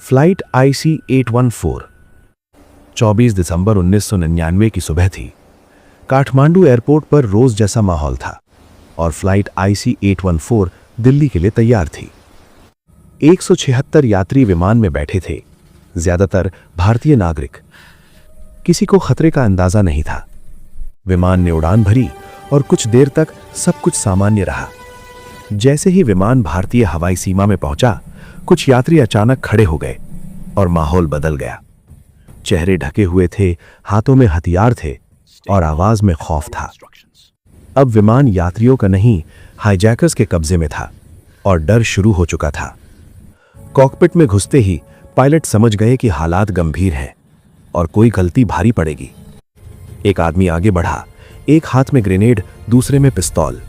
Flight IC 814 24 दिसंबर 1999 की सुबह थी। काठमांडू एयरपोर्ट पर रोज जैसा माहौल था और फ्लाइट IC 814 दिल्ली के लिए तैयार थी। 176 यात्री विमान में बैठे थे, ज्यादातर भारतीय नागरिक। किसी को खतरे का अंदाजा नहीं था। विमान ने उड़ान भरी और कुछ देर तक सब कुछ सामान्य रहा। जैसे ही विमान भारतीय हवाई सीमा में पहुंचा, कुछ यात्री अचानक खड़े हो गए और माहौल बदल गया। चेहरे ढके हुए थे, हाथों में हथियार थे और आवाज में खौफ था। अब विमान यात्रियों का नहीं, हाईजैकर्स के कब्जे में था और डर शुरू हो चुका था। कॉकपिट में घुसते ही पायलट समझ गए कि हालात गंभीर हैं और कोई गलती भारी पड़ेगी। एक आदमी आगे बढ़ा, एक हाथ में ग्रेनेड, दूसरे में पिस्तौल।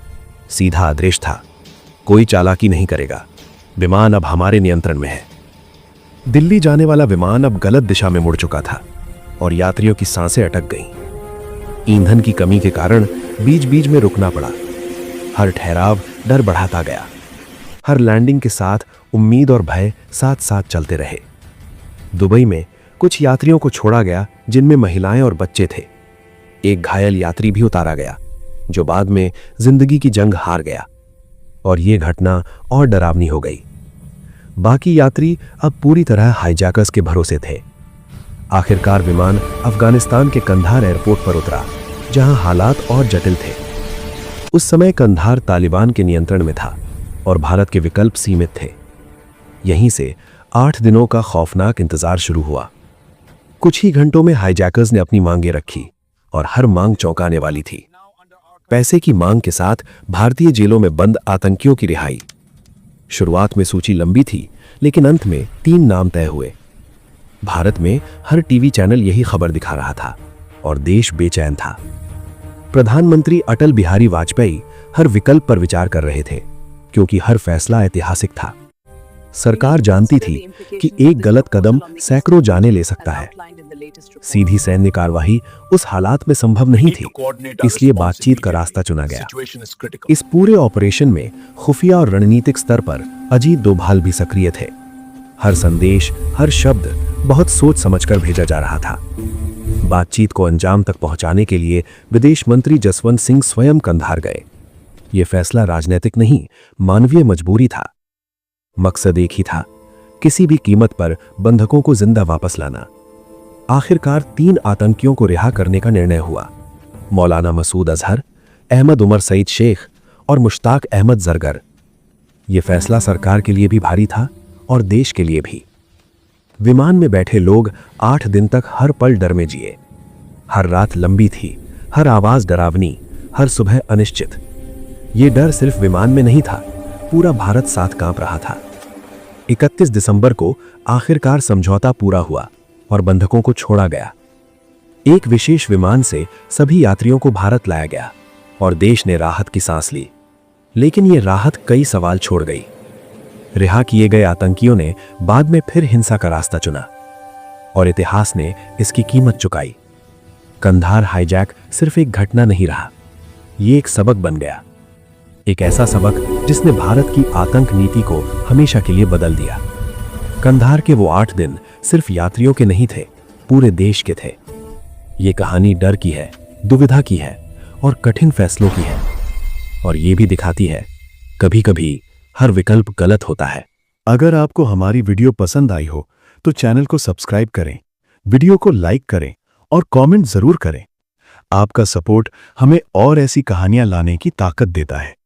सीधा आदेश था, कोई चालाकी नहीं करेगा, विमान अब हमारे नियंत्रण में है। दिल्ली जाने वाला विमान अब गलत दिशा में मुड़ चुका था और यात्रियों की सांसें अटक गईं। ईंधन की कमी के कारण बीच बीच में रुकना पड़ा। हर ठहराव डर बढ़ाता गया। हर लैंडिंग के साथ उम्मीद और भय साथ साथ चलते रहे। दुबई में कुछ यात्रियों को छोड़ा गया, जिनमें महिलाएं और बच्चे थे। एक घायल यात्री भी उतारा गया, जो बाद में जिंदगी की जंग हार गया। और यह घटना और डरावनी हो गई। बाकी यात्री अब पूरी तरह हाईजैकर्स के भरोसे थे। आखिरकार विमान अफगानिस्तान के कंधार एयरपोर्ट पर उतरा, जहां हालात और जटिल थे। उस समय कंधार तालिबान के नियंत्रण में था और भारत के विकल्प सीमित थे। यहीं से 8 दिनों का खौफनाक इंतजार शुरू हुआ। कुछ ही घंटों में हाईजैकर्स ने अपनी मांगें रखी और हर मांग चौंकाने वाली थी। पैसे की मांग के साथ भारतीय जेलों में बंद आतंकियों की रिहाई। शुरुआत में सूची लंबी थी, लेकिन अंत में 3 नाम तय हुए। भारत में हर टीवी चैनल यही खबर दिखा रहा था और देश बेचैन था। प्रधानमंत्री अटल बिहारी वाजपेयी हर विकल्प पर विचार कर रहे थे, क्योंकि हर फैसला ऐतिहासिक था। सरकार जानती थी कि एक गलत कदम सैकड़ों जानें ले सकता है। सीधी सैन्य कार्रवाई उस हालात में संभव नहीं थी, इसलिए बातचीत का रास्ता चुना गया। इस पूरे ऑपरेशन में खुफिया और रणनीतिक स्तर पर अजीत डोभाल भी सक्रिय थे। हर संदेश, हर शब्द बहुत सोच समझकर भेजा जा रहा था। बातचीत को अंजाम तक पहुंचाने के लिए विदेश मंत्री जसवंत सिंह स्वयं कंधार गए। यह फैसला राजनीतिक नहीं, मानवीय मजबूरी था। मकसद एक ही था, किसी भी कीमत पर बंधकों को जिंदा वापस लाना। आखिरकार 3 आतंकियों को रिहा करने का निर्णय हुआ। मौलाना मसूद अजहर, अहमद उमर सईद शेख और मुश्ताक अहमद जरगर। यह फैसला सरकार के लिए भी भारी था और देश के लिए भी। विमान में बैठे लोग 8 दिन तक हर पल डर में जिए। हर रात लंबी थी, हर आवाज डरावनी, हर सुबह अनिश्चित। यह डर सिर्फ विमान में नहीं था, पूरा भारत साथ कांप रहा था। 31 दिसंबर को आखिरकार समझौता पूरा हुआ और बंधकों को छोड़ा गया। एक विशेष विमान से सभी यात्रियों को भारत लाया गया और देश ने राहत की सांस ली। लेकिन यह राहत कई सवाल छोड़ गई। रिहा किए गए आतंकियों ने बाद में फिर हिंसा का रास्ता चुना और इतिहास ने इसकी कीमत चुकाई। कंधार हाईजैक सिर्फ एक घटना नहीं रहा, यह एक सबक बन गया। एक ऐसा सबक जिसने भारत की आतंक नीति को हमेशा के लिए बदल दिया। कंधार के वो 8 दिन सिर्फ यात्रियों के नहीं थे, पूरे देश के थे। ये कहानी डर की है, दुविधा की है और कठिन फैसलों की है। और ये भी दिखाती है, कभी कभी हर विकल्प गलत होता है। अगर आपको हमारी वीडियो पसंद आई हो तो चैनल को सब्सक्राइब करें, वीडियो को लाइक करें और कमेंट जरूर करें। आपका सपोर्ट हमें और ऐसी कहानियां लाने की ताकत देता है।